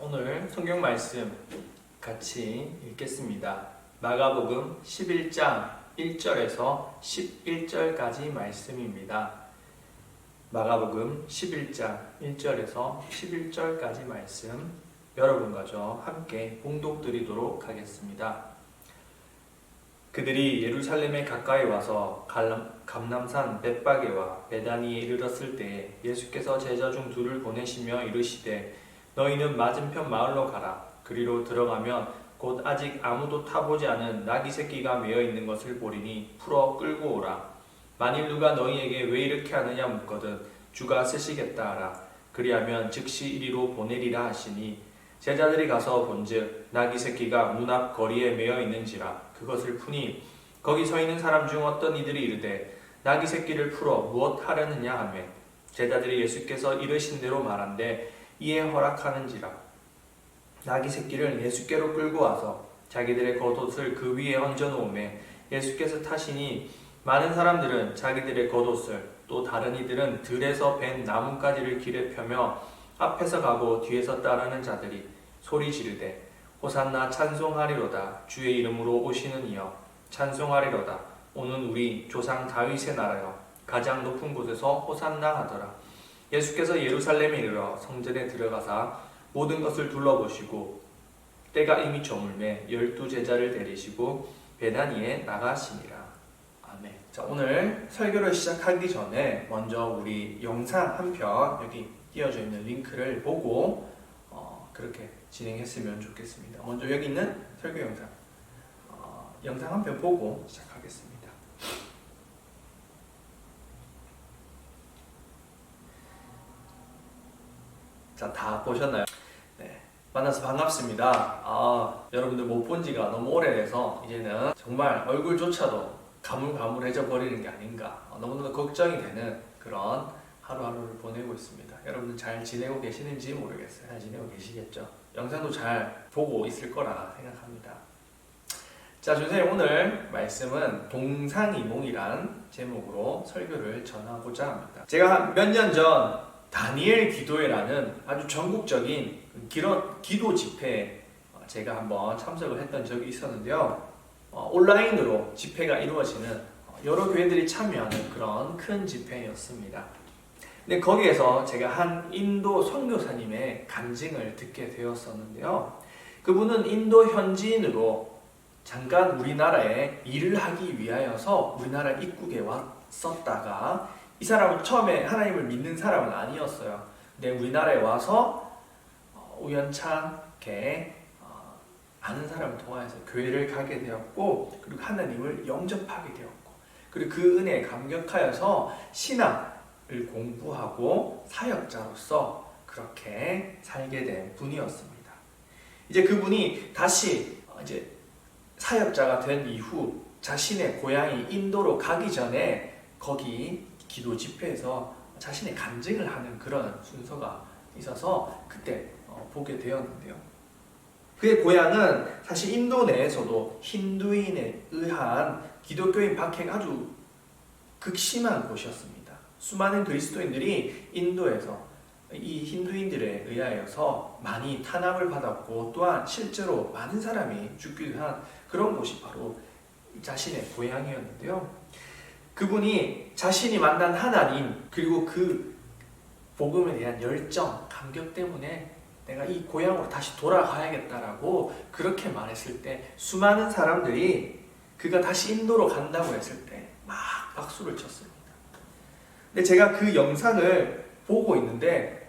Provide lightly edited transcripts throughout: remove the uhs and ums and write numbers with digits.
오늘 성경 말씀 같이 읽겠습니다. 마가복음 11장 1절에서 11절까지 말씀입니다. 마가복음 11장 1절에서 11절까지 말씀 여러분과 저 함께 봉독드리도록 하겠습니다. 그들이 예루살렘에 가까이 와서 감람산 벳바게와 베다니에 이르렀을 때 예수께서 제자 중 둘을 보내시며 이르시되 너희는 맞은편 마을로 가라. 그리로 들어가면 곧 아직 아무도 타보지 않은 나귀 새끼가 매어 있는 것을 보리니 풀어 끌고 오라. 만일 누가 너희에게 왜 이렇게 하느냐 묻거든 주가 쓰시겠다 하라. 그리하면 즉시 이리로 보내리라 하시니 제자들이 가서 본즉 나귀 새끼가 문 앞 거리에 매어 있는지라. 그것을 푸니 거기 서 있는 사람 중 어떤 이들이 이르되 나귀 새끼를 풀어 무엇 하려느냐 하매 제자들이 예수께서 이르신 대로 말한대 이에 허락하는지라. 나귀 새끼를 예수께로 끌고 와서 자기들의 겉옷을 그 위에 얹어 놓으매 예수께서 타시니 많은 사람들은 자기들의 겉옷을 또 다른 이들은 들에서 벤 나뭇가지를 길에 펴며 앞에서 가고 뒤에서 따르는 자들이 소리 지르되 호산나 찬송하리로다. 주의 이름으로 오시는 이여 찬송하리로다. 오는 우리 조상 다윗의 나라여 가장 높은 곳에서 호산나 하더라. 예수께서 예루살렘에 이르러 성전에 들어가사 모든 것을 둘러보시고 때가 이미 저물매 12제자를 데리시고 베다니에 나가시니라. 아멘. 자, 오늘 설교를 시작하기 전에 먼저 우리 영상 한 편 여기 띄어져 있는 링크를 보고 그렇게 진행했으면 좋겠습니다. 먼저 여기 있는 설교 영상 영상 한 편 보고 시작하겠습니다. 자, 다 보셨나요? 네, 만나서 반갑습니다. 여러분들 못 본 지가 너무 오래돼서 이제는 정말 얼굴조차도 가물가물해져 버리는 게 아닌가 너무나도 걱정이 되는 그런 하루하루를 보내고 있습니다. 여러분들 잘 지내고 계시는지 모르겠어요. 잘 지내고 계시겠죠? 영상도 잘 보고 있을 거라 생각합니다. 자, 선생님 오늘 말씀은 동상이몽이란 제목으로 설교를 전하고자 합니다. 제가 몇 년 전 다니엘 기도회라는 아주 전국적인 기도 집회에 제가 한번 참석을 했던 적이 있었는데요. 온라인으로 집회가 이루어지는 여러 교회들이 참여하는 그런 큰 집회였습니다. 근데 거기에서 제가 한 인도 선교사님의 간증을 듣게 되었었는데요. 그분은 인도 현지인으로 잠깐 우리나라에 일을 하기 위하여서 우리나라 입국에 왔었다가 이 사람은 처음에 하나님을 믿는 사람은 아니었어요. 근데 우리나라에 와서 우연찮게 아는 사람을 통해서 교회를 가게 되었고 그리고 하나님을 영접하게 되었고 그리고 그 은혜에 감격하여서 신앙을 공부하고 사역자로서 그렇게 살게 된 분이었습니다. 이제 그분이 다시 이제 사역자가 된 이후 자신의 고향이 인도로 가기 전에 거기 기도 집회에서 자신의 간증을 하는 그런 순서가 있어서 그때 보게 되었는데요. 그의 고향은 사실 인도 내에서도 힌두인에 의한 기독교인 박해가 아주 극심한 곳이었습니다. 수많은 그리스도인들이 인도에서 이 힌두인들에 의하여서 많이 탄압을 받았고 또한 실제로 많은 사람이 죽기도 한 그런 곳이 바로 자신의 고향이었는데요. 그분이 자신이 만난 하나님 그리고 그 복음에 대한 열정, 감격 때문에 내가 이 고향으로 다시 돌아가야겠다라고 그렇게 말했을 때 수많은 사람들이 그가 다시 인도로 간다고 했을 때 막 박수를 쳤습니다. 근데 제가 그 영상을 보고 있는데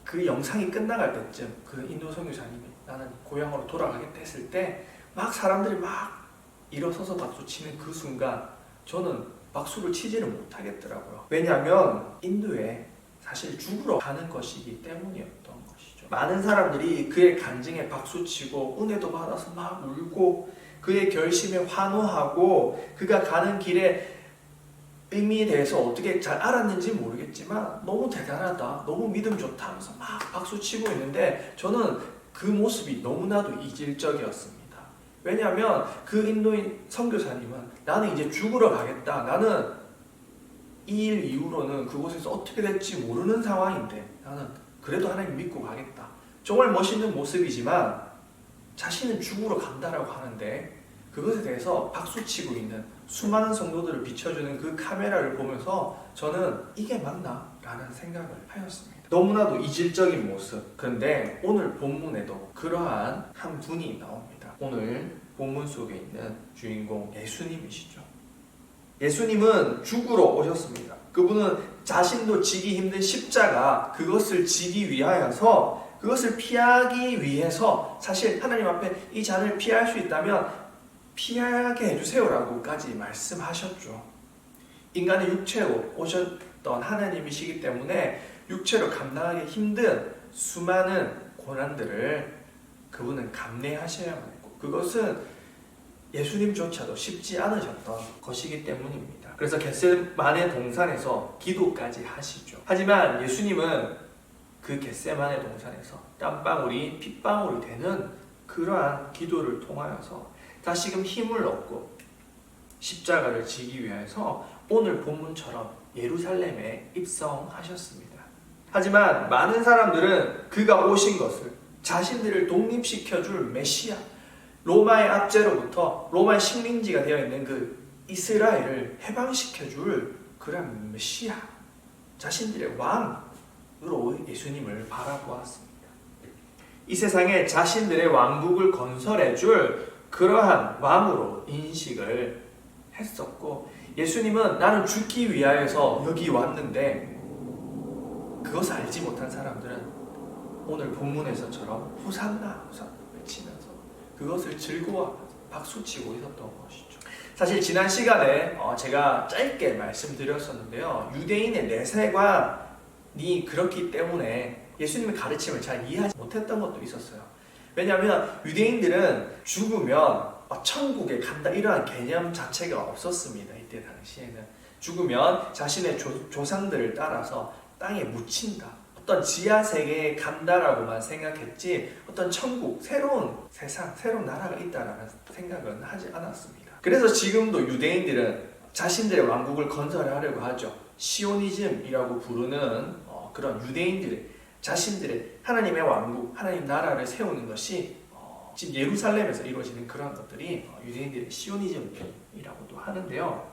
그 영상이 끝나갈 때쯤 그 인도 선교사님이 나는 고향으로 돌아가겠다 했을 때 막 사람들이 막 일어서서 박수 치는 그 순간 저는 박수를 치지를 못하겠더라고요. 왜냐하면 인도에 사실 죽으러 가는 것이기 때문이었던 것이죠. 많은 사람들이 그의 간증에 박수치고 은혜도 받아서 막 울고 그의 결심에 환호하고 그가 가는 길에 의미에 대해서 어떻게 잘 알았는지 모르겠지만 너무 대단하다, 너무 믿음 좋다 하면서 막 박수치고 있는데 저는 그 모습이 너무나도 이질적이었습니다. 왜냐하면 그 인도인 선교사님은 나는 이제 죽으러 가겠다. 나는 이 일 이후로는 그곳에서 어떻게 될지 모르는 상황인데 나는 그래도 하나님 믿고 가겠다. 정말 멋있는 모습이지만 자신은 죽으러 간다라고 하는데 그것에 대해서 박수치고 있는 수많은 성도들을 비춰주는 그 카메라를 보면서 저는 이게 맞나? 라는 생각을 하였습니다. 너무나도 이질적인 모습. 그런데 오늘 본문에도 그러한 한 분이 나옵니다. 오늘 본문 속에 있는 주인공 예수님이시죠. 예수님은 죽으러 오셨습니다. 그분은 자신도 지기 힘든 십자가 그것을 지기 위하여서 그것을 피하기 위해서 사실 하나님 앞에 이 잔을 피할 수 있다면 피하게 해주세요라고까지 말씀하셨죠. 인간의 육체로 오셨던 하나님이시기 때문에 육체로 감당하기 힘든 수많은 고난들을 그분은 감내하셔야만 했고 그것은 예수님조차도 쉽지 않으셨던 것이기 때문입니다. 그래서 겟세마네 동산에서 기도까지 하시죠. 하지만 예수님은 그 겟세마네 동산에서 땀방울이 핏방울이 되는 그러한 기도를 통하여서 다시금 힘을 얻고 십자가를 지기 위해서 오늘 본문처럼 예루살렘에 입성하셨습니다. 하지만 많은 사람들은 그가 오신 것을 자신들을 독립시켜줄 메시아, 로마의 압제로부터 로마의 식민지가 되어 있는 그 이스라엘을 해방시켜줄 그런 메시아, 자신들의 왕으로 예수님을 바라보았습니다. 이 세상에 자신들의 왕국을 건설해줄 그러한 왕으로 인식을 했었고 예수님은 나는 죽기 위하여서 여기 왔는데 그것을 알지 못한 사람들은 오늘 본문에서처럼 호산나 호산나 외치면서 그것을 즐거워하면서 박수치고 있었던 것이죠. 사실 지난 시간에 제가 짧게 말씀드렸었는데요. 유대인의 내세관이 그렇기 때문에 예수님의 가르침을 잘 이해하지 못했던 것도 있었어요. 왜냐하면 유대인들은 죽으면 천국에 간다 이러한 개념 자체가 없었습니다. 이때 당시에는 죽으면 자신의 조상들을 따라서 땅에 묻힌다, 어떤 지하세계에 간다라고만 생각했지 어떤 천국, 새로운 세상, 새로운 나라가 있다라는 생각은 하지 않았습니다. 그래서 지금도 유대인들은 자신들의 왕국을 건설하려고 하죠. 시오니즘이라고 부르는 그런 유대인들의 자신들의 하나님의 왕국, 하나님 나라를 세우는 것이 지금 예루살렘에서 이루어지는 그런 것들이 유대인들의 시오니즘이라고도 하는데요.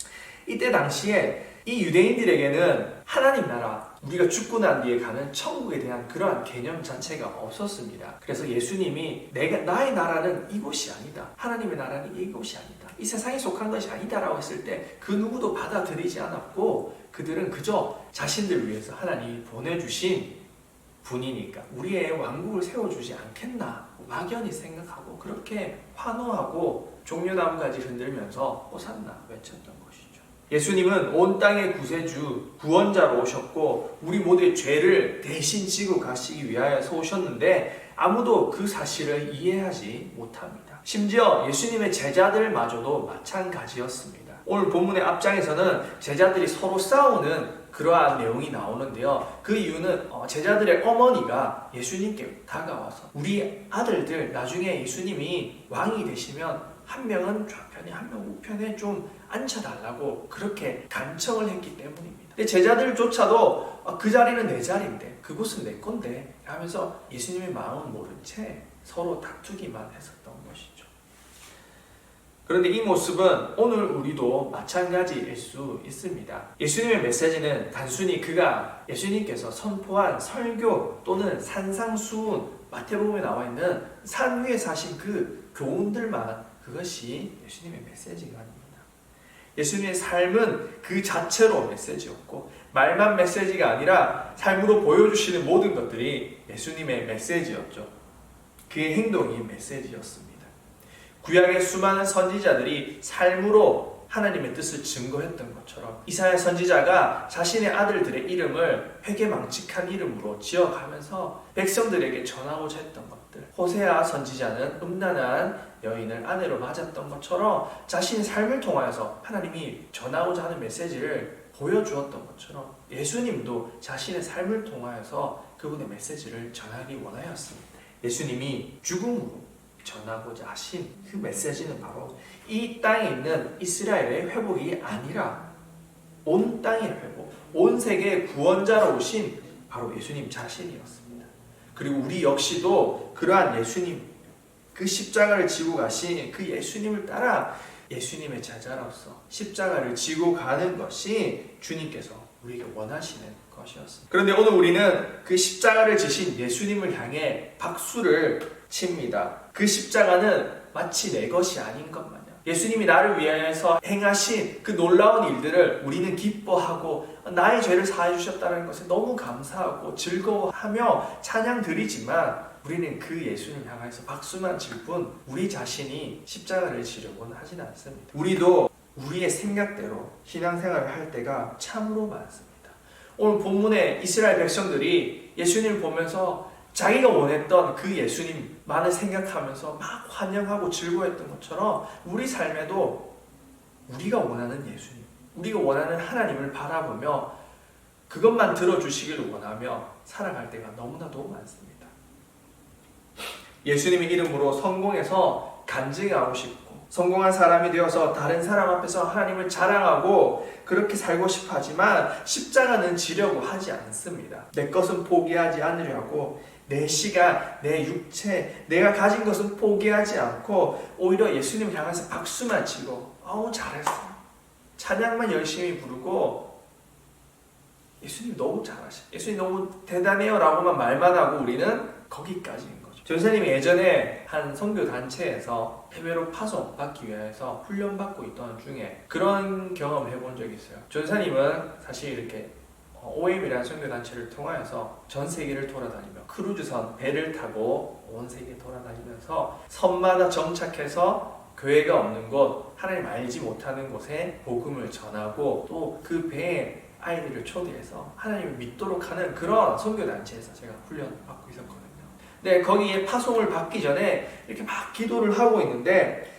이때 당시에 이 유대인들에게는 하나님 나라, 우리가 죽고 난 뒤에 가는 천국에 대한 그러한 개념 자체가 없었습니다. 그래서 예수님이 나의 나라는 이곳이 아니다. 하나님의 나라는 이곳이 아니다. 이 세상에 속한 것이 아니다라고 했을 때 그 누구도 받아들이지 않았고 그들은 그저 자신들을 위해서 하나님이 보내주신 분이니까 우리의 왕국을 세워주지 않겠나 막연히 생각하고 그렇게 환호하고 종려나무까지 흔들면서 호산나 외쳤던 것이죠. 예수님은 온 땅의 구세주, 구원자로 오셨고 우리 모두의 죄를 대신 지고 가시기 위하여서 오셨는데 아무도 그 사실을 이해하지 못합니다. 심지어 예수님의 제자들마저도 마찬가지였습니다. 오늘 본문의 앞장에서는 제자들이 서로 싸우는 그러한 내용이 나오는데요. 그 이유는 제자들의 어머니가 예수님께 다가와서 우리 아들들 나중에 예수님이 왕이 되시면 한 명은 좌편에 한 명 우편에 좀 앉혀달라고 그렇게 간청을 했기 때문입니다. 근데 제자들조차도 그 자리는 내 자리인데 그곳은 내 건데 하면서 예수님의 마음은 모른 채 서로 다투기만 했었던 것이죠. 그런데 이 모습은 오늘 우리도 마찬가지일 수 있습니다. 예수님의 메시지는 단순히 예수님께서 선포한 설교 또는 산상수훈, 마태복음에 나와 있는 산 위에 사신 그 교훈들만 그것이 예수님의 메시지가 아닙니다. 예수님의 삶은 그 자체로 메시지였고 말만 메시지가 아니라 삶으로 보여주시는 모든 것들이 예수님의 메시지였죠. 그의 행동이 메시지였습니다. 구약의 수많은 선지자들이 삶으로 하나님의 뜻을 증거했던 것처럼 이사야 선지자가 자신의 아들들의 이름을 회개망측한 이름으로 지어가면서 백성들에게 전하고자 했던 것들, 호세아 선지자는 음란한 여인을 아내로 맞았던 것처럼 자신의 삶을 통하여서 하나님이 전하고자 하는 메시지를 보여주었던 것처럼 예수님도 자신의 삶을 통하여서 그분의 메시지를 전하기 원하였습니다. 예수님이 죽음으로 전하고자 하신 그 메시지는 바로 이 땅에 있는 이스라엘의 회복이 아니라 온 땅의 회복, 온 세계의 구원자로 오신 바로 예수님 자신이었습니다. 그리고 우리 역시도 그러한 예수님, 그 십자가를 지고 가신 그 예수님을 따라 예수님의 제자로서 십자가를 지고 가는 것이 주님께서 우리에게 원하시는 것이었습니다. 그런데 오늘 우리는 그 십자가를 지신 예수님을 향해 박수를 칩니다. 그 십자가는 마치 내 것이 아닌 것 마냥 예수님이 나를 위하여서 행하신 그 놀라운 일들을 우리는 기뻐하고 나의 죄를 사해 주셨다는 것에 너무 감사하고 즐거워하며 찬양 드리지만 우리는 그 예수님 향해서 박수만 칠 뿐 우리 자신이 십자가를 지려고는 하진 않습니다. 우리도 우리의 생각대로 신앙생활을 할 때가 참으로 많습니다. 오늘 본문에 이스라엘 백성들이 예수님을 보면서 자기가 원했던 그 예수님만을 생각하면서 막 환영하고 즐거워했던 것처럼 우리 삶에도 우리가 원하는 예수님, 우리가 원하는 하나님을 바라보며 그것만 들어주시기를 원하며 살아갈 때가 너무나도 많습니다. 예수님의 이름으로 성공해서 간증하고 싶고 성공한 사람이 되어서 다른 사람 앞에서 하나님을 자랑하고 그렇게 살고 싶어 하지만 십자가는 지려고 하지 않습니다. 내 것은 포기하지 않으려고 내 시간, 내 육체, 내가 가진 것은 포기하지 않고 오히려 예수님을 향해서 박수만 치고 잘했어. 찬양만 열심히 부르고 예수님 너무 잘하셔. 예수님 너무 대단해요 라고만 말만 하고 우리는 거기까지인 거죠. 전사님이 예전에 한 선교단체에서 해외로 파송받기 위해서 훈련받고 있던 중에 그런 경험을 해본 적이 있어요. 전사님은 사실 이렇게 OM이라는 선교단체를 통하여서 전 세계를 돌아다니며 크루즈선 배를 타고 온 세계 돌아다니면서 섬마다 정착해서 교회가 없는 곳, 하나님 알지 못하는 곳에 복음을 전하고 또 그 배에 아이들을 초대해서 하나님을 믿도록 하는 그런 선교단체에서 제가 훈련을 받고 있었거든요. 근데 거기에 파송을 받기 전에 이렇게 막 기도를 하고 있는데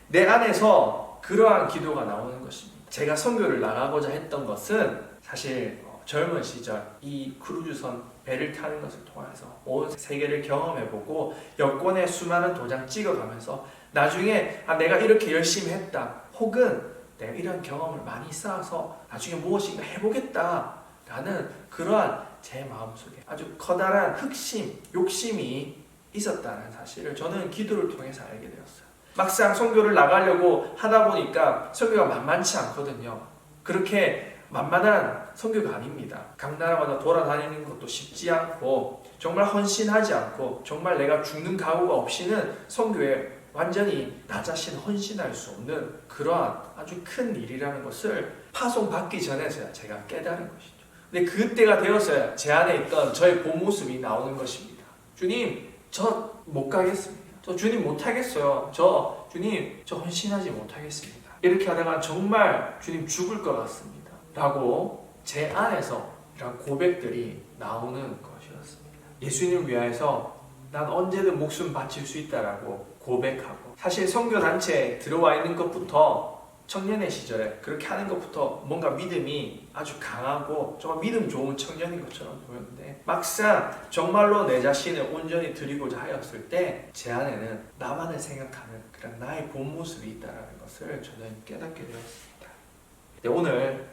내 안에서 그러한 기도가 나오는 것입니다. 제가 선교를 나가고자 했던 것은 사실 젊은 시절 이 크루즈선 배를 타는 것을 통해서 온 세계를 경험해보고 여권에 수많은 도장 찍어가면서 나중에 내가 이렇게 열심히 했다 혹은 내가 이런 경험을 많이 쌓아서 나중에 무엇인가 해보겠다 라는 그러한 제 마음속에 아주 커다란 흑심, 욕심이 있었다는 사실을 저는 기도를 통해서 알게 되었어요. 막상 선교를 나가려고 하다 보니까 선교가 만만치 않거든요. 그렇게 만만한 선교가 아닙니다. 각 나라마다 돌아다니는 것도 쉽지 않고 정말 헌신하지 않고 정말 내가 죽는 각오가 없이는 선교에 완전히 나 자신 헌신할 수 없는 그러한 아주 큰 일이라는 것을 파송받기 전에서야 제가 깨달은 것이죠. 근데 그때가 되었어야 제 안에 있던 저의 본 모습이 나오는 것입니다. 주님, 저 못 가겠습니다. 저 주님 못 하겠어요. 주님, 저 헌신하지 못하겠습니다. 이렇게 하다가 정말 주님 죽을 것 같습니다. 라고 제 안에서 이런 고백들이 나오는 것이었습니다. 예수님을 위하여서 난 언제든 목숨 바칠 수 있다라고 고백하고 사실 선교단체에 들어와 있는 것부터 청년의 시절에 그렇게 하는 것부터 뭔가 믿음이 아주 강하고 정말 믿음 좋은 청년인 것처럼 보였는데 막상 정말로 내 자신을 온전히 드리고자 하였을 때 제 안에는 나만을 생각하는 그런 나의 본 모습이 있다는 것을 저는 깨닫게 되었습니다. 근데 오늘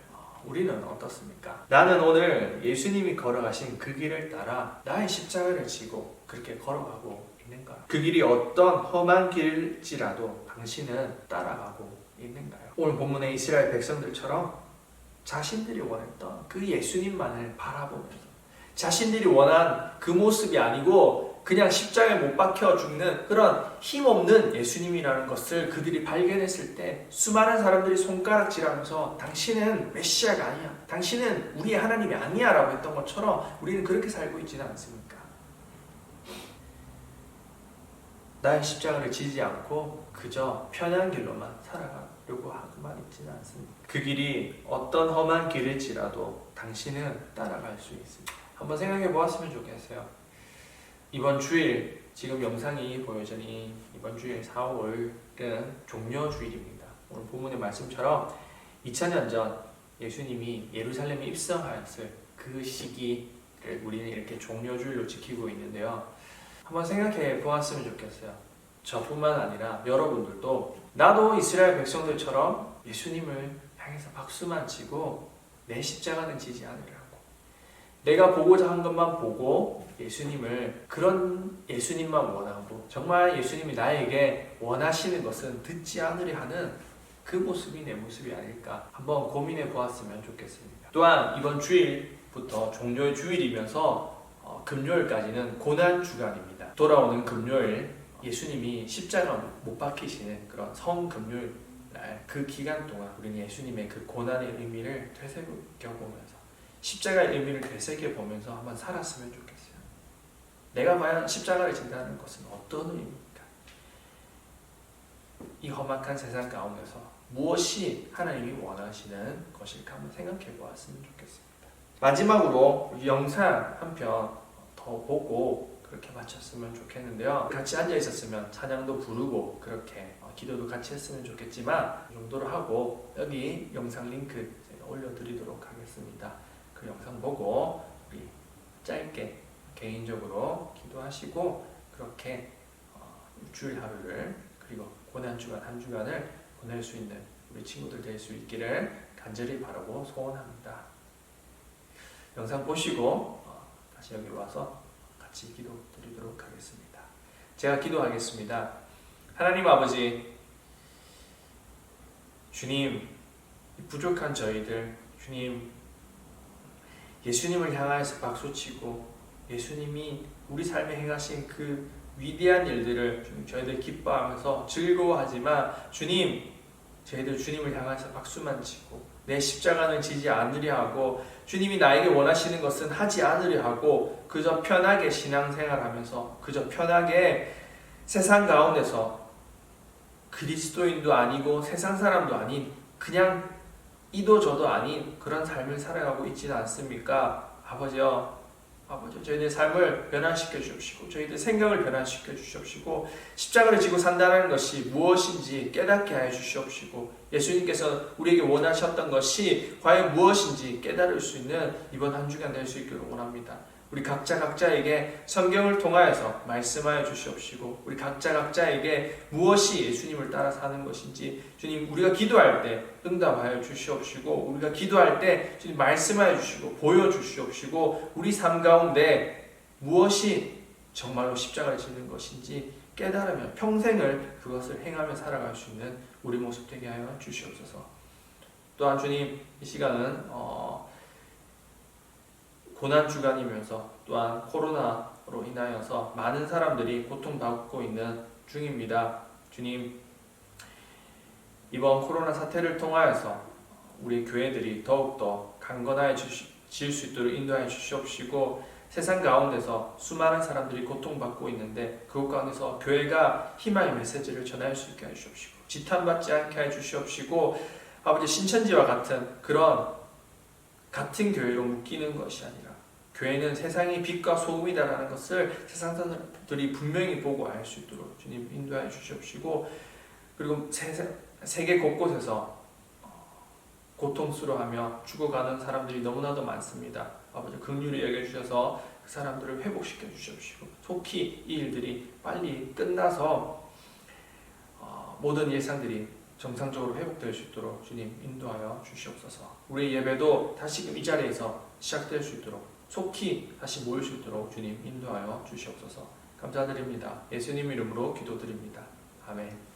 우리는 어떻습니까? 나는 오늘 예수님이 걸어가신 그 길을 따라 나의 십자가를 지고 그렇게 걸어가고 있는가? 그 길이 어떤 험한 길일지라도 당신은 따라가고 있는가요? 오늘 본문의 이스라엘 백성들처럼 자신들이 원했던 그 예수님만을 바라보면서 자신들이 원한 그 모습이 아니고 그냥 십자가에 못 박혀 죽는 그런 힘없는 예수님이라는 것을 그들이 발견했을 때 수많은 사람들이 손가락질하면서 당신은 메시아가 아니야, 당신은 우리의 하나님이 아니야 라고 했던 것처럼 우리는 그렇게 살고 있지는 않습니까? 나의 십자가를 지지 않고 그저 편한 길로만 살아가려고 하고만 있지는 않습니다. 그 길이 어떤 험한 길일지라도 당신은 따라갈 수 있습니다. 한번 생각해 보았으면 좋겠어요. 이번 주일, 지금 영상이 보여지니 이번 주일 4월은 종려주일입니다. 오늘 본문의 말씀처럼 2000년 전 예수님이 예루살렘에 입성하였을 그 시기를 우리는 이렇게 종려주일로 지키고 있는데요. 한번 생각해 보았으면 좋겠어요. 저뿐만 아니라 여러분들도 나도 이스라엘 백성들처럼 예수님을 향해서 박수만 치고 내 십자가는 지지 않으려고 내가 보고자 한 것만 보고 예수님을 그런 예수님만 원하고 정말 예수님이 나에게 원하시는 것은 듣지 않으려 하는 그 모습이 내 모습이 아닐까 한번 고민해 보았으면 좋겠습니다. 또한 이번 주일부터 종료의 주일이면서 금요일까지는 고난 주간입니다. 돌아오는 금요일 예수님이 십자가 못 박히시는 그런 성금요일 날 그 기간 동안 우리는 예수님의 그 고난의 의미를 되새겨보면서 십자가의 의미를 되새겨보면서 한번 살았으면 좋겠어요. 내가 과연 십자가를 진다는 것은 어떤 의미입니까? 이 험악한 세상 가운데서 무엇이 하나님이 원하시는 것일까 한번 생각해 보았으면 좋겠습니다. 마지막으로 영상 한 편 더 보고 그렇게 마쳤으면 좋겠는데요. 같이 앉아 있었으면 찬양도 부르고 그렇게 기도도 같이 했으면 좋겠지만 이 정도로 하고 여기 영상 링크 제가 올려드리도록 하겠습니다. 그 영상 보고 우리 짧게 개인적으로 기도하시고 그렇게 주일 하루를 그리고 고난주간 한 주간을 보낼 수 있는 우리 친구들 될 수 있기를 간절히 바라고 소원합니다. 영상 보시고 다시 여기 와서 같이 기도 드리도록 하겠습니다. 제가 기도하겠습니다. 하나님 아버지, 주님, 부족한 저희들, 주님, 예수님을 향하여서 박수치고 예수님이 우리 삶에 행하신 그 위대한 일들을 주님, 저희들 기뻐하면서 즐거워하지만 주님, 저희들 주님을 향해서 박수만 치고 내 십자가는 지지 않으려 하고 주님이 나에게 원하시는 것은 하지 않으려 하고 그저 편하게 신앙생활하면서 그저 편하게 세상 가운데서 그리스도인도 아니고 세상 사람도 아닌 그냥 이도 저도 아닌 그런 삶을 살아가고 있지는 않습니까? 아버지요, 저희들의 삶을 변화시켜 주옵시고 저희들의 생각을 변화시켜 주시옵시고 십자가를 지고 산다는 것이 무엇인지 깨닫게 하여 주시옵시고 예수님께서 우리에게 원하셨던 것이 과연 무엇인지 깨달을 수 있는 이번 한 주간 될 수 있기를 원합니다. 우리 각자에게 성경을 통하여서 말씀하여 주시옵시고 우리 각자에게 무엇이 예수님을 따라 사는 것인지 주님, 우리가 기도할 때 응답하여 주시옵시고 우리가 기도할 때 주님 말씀하여 주시고 보여주시옵시고 우리 삶 가운데 무엇이 정말로 십자가를 지는 것인지 깨달으며 평생을 그것을 행하며 살아갈 수 있는 우리 모습 되게 하여 주시옵소서. 또한 주님, 이 시간은 고난주간이면서 또한 코로나로 인하여서 많은 사람들이 고통받고 있는 중입니다. 주님, 이번 코로나 사태를 통하여서 우리 교회들이 더욱더 강건해질 수 있도록 인도하여 주시옵시고 세상 가운데서 수많은 사람들이 고통받고 있는데 그것 가운데서 교회가 희망의 메시지를 전할 수 있게 해주시옵시고 지탄받지 않게 해주시옵시고 아버지, 신천지와 같은 그런 같은 교회로 묶이는 것이 아니라 교회는 세상의 빛과 소금이다라는 것을 세상 사람들이 분명히 보고 알 수 있도록 주님 인도하여 주시옵시고 그리고 세계 곳곳에서 고통스러워하며 죽어가는 사람들이 너무나도 많습니다. 아버지, 긍휼히 여겨주셔서 그 사람들을 회복시켜 주시옵시고 속히 이 일들이 빨리 끝나서 모든 일상들이 정상적으로 회복될 수 있도록 주님 인도하여 주시옵소서. 우리의 예배도 다시금 이 자리에서 시작될 수 있도록 속히 다시 모일 수 있도록 주님 인도하여 주시옵소서. 감사드립니다. 예수님 이름으로 기도드립니다. 아멘.